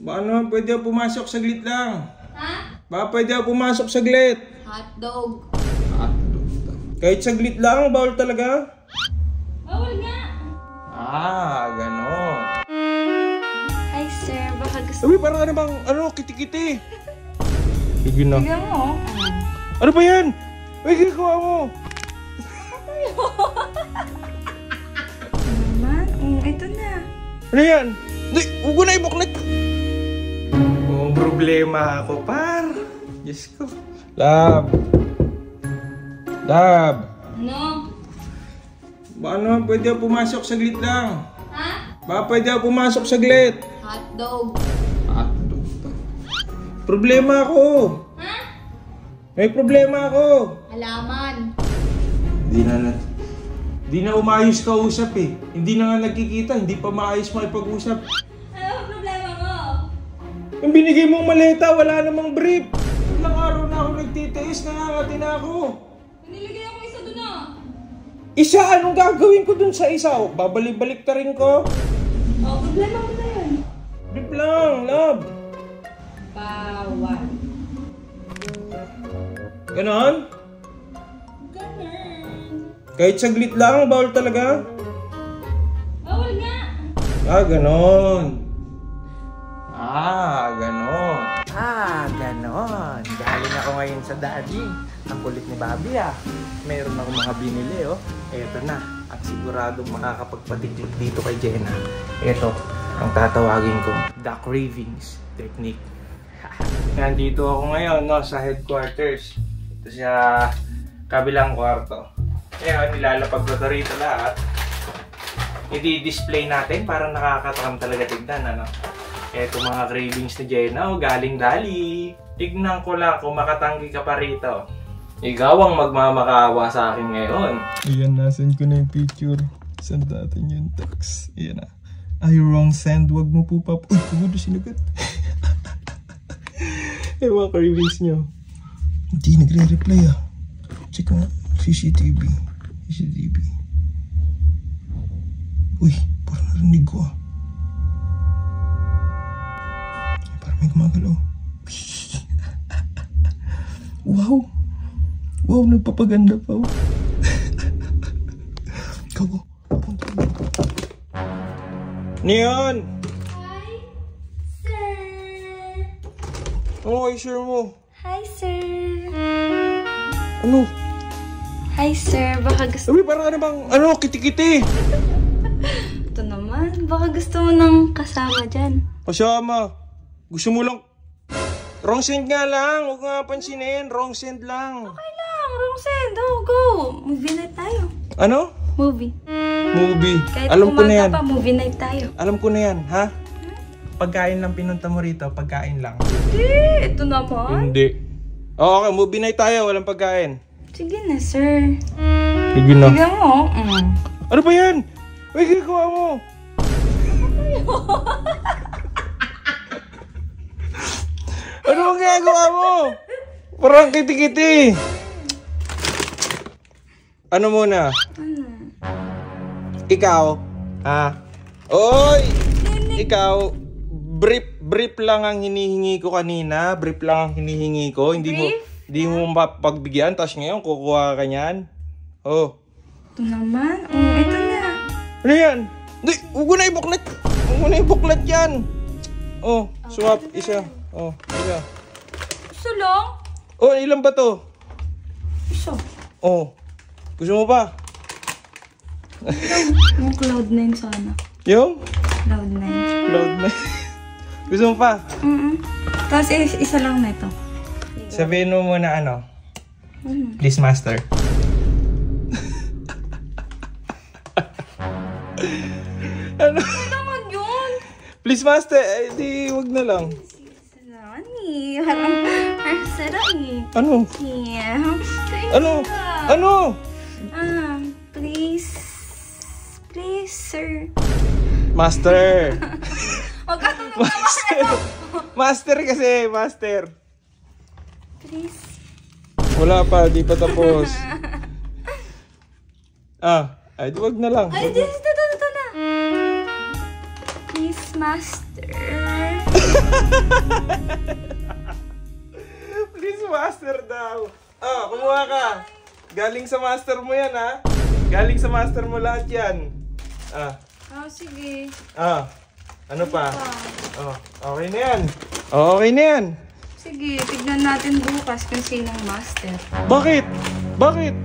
Baka naman pwede ako pumasok saglit lang. Ha? Baka pwede ako pumasok saglit. Hotdog. Hotdog. Kahit saglit lang, bawal talaga? Bawal nga. Ganon. Hi sir, baka gusto... Uy, parang ano bang, kiti-kiti. Sige na. Bigyan mo. Ano ba yan? Uy, ginagawa mo. Naman, ito na. Ano yan? Huwag ko na ibuklat. Problema ako, par. Diyos ko. Lab. Ano? Baka naman pwede ako pumasok saglit lang. Ha? Baka pwede ako pumasok saglit. Hotdog. Hotdog. Problema ako. Ha? May problema ako. Halaman. Di na umayos kausap eh. Hindi na nga nagkikita, hindi pa maayos makipag-usap. Ano ang problema mo? Yung binigay mong maleta, wala namang brief. Ilang araw na ako nagtitiis, nangangati na ako. Nilagay ako isa doon ah. Isa, anong gagawin ko dun sa isa? Babalik-balik ta rin ko. Problema mo na yun. Brief lang, love. Bawal. Ganon? Ganun. Kahit saglit lang, bawal talaga? Bawal nga. Ganon. Ganon. Galing ako ngayon sa daddy. Ang kulit ni Bobby ah. Meron ako mga binili oh. Eto na. At siguradong makakapagpatiklik dito kay Jenna. Eto, ang tatawagin kong The Cravings Technique. Nandito ako ngayon no, sa headquarters. Ito sa kabilang kwarto. Ngayon, nilalapag ko rito lahat. I-display natin para nakakatakam talaga tignan, ano? Eto mga cravings ni Jenna, galing dali. Tignan ko lang kung makatanggi ka pa rito. Ikaw ang magmamakaawa sa akin ngayon. Ayan, nasend ko na yung picture. Send natin yung text. Ayan na. Ay, wrong send. Wag mo po pa. Uy, kugudo sinagot. Eh, mga cravings nyo. Hindi nagre-reply ah. Check mo. CCTV. Uy, parang narinig ko ah. Parang may gumagalaw. Wow! Wow, nagpapaganda pa oh. Ikaw oh. Neon! Hi, sir. Ano kay sir mo? Hi, sir. Ano? Hi, sir. Baka gusto... Uy, parang ano bang, kiti-kiti. Ito naman. Baka gusto mo ng kasama dyan. Kasama. Gusto mo lang. Wrong send nga lang. Huwag nga pansinin. Wrong send lang. Okay lang. Wrong send. Oh, go. Movie night tayo. Ano? Movie. Kahit alam ko na yan. Pa, movie night tayo. Alam ko na yan, ha? Pagkain lang pinunta mo rito. Pagkain lang. Hindi. Ito naman. Hindi. Okay, movie night tayo. Walang pagkain. Sige na, sir. Sige na. Sige mo. Ano ba yan? Uy, ginagawa mo. Ano ang ginagawa mo? Parang kiti-kiti. Ano muna? Ikaw? Ha? Oy! Ikaw, brief lang ang hinihingi ko kanina. Brief lang ang hinihingi ko. Hindi mo mapagbigyan. Tapos ngayon, kukuha ka niyan. Oh. Ito naman. Oh, ito na. Ano yan? Huwag ko na ibuklat. Huwag ko na ibuklat yan. Oh, swap. Isa. Oh, isa. Gusto lang? Oh, ilan ba to? Isa. Oh. Gusto mo pa? Yung Cloud9 sana. Yung? Cloud9. Cloud9. Gusto mo pa? Tapos isa lang na ito. Sabihin mo muna ano? Please, master. Ano? Ano naman yun? Please, master. Eh, di, wag na lang. Sarani. Parang sarani. Ano? Yeah. Ano? Ano? Please. Please, sir. Master. Huwag ka tumatawa. Master. Master kasi, master. Please. Wala pa, di pa tapos. Ay, wag na lang. Ay, ito na. Please, master. Please, master daw. Oh, kumuha ka. Galing sa master mo yan, ha? Galing sa master mo lahat yan. Sige. Ano pa? Okay na yan. Okay na yan. Sige, tignan natin bukas kung sinong master. Bakit? Bakit?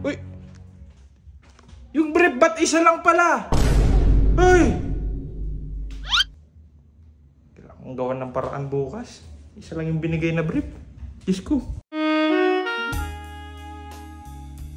Uy! Yung brief ba't isa lang pala? Uy! Kailangan kong gawan ng paraan bukas. Isa lang yung binigay na brief. Diyos ko.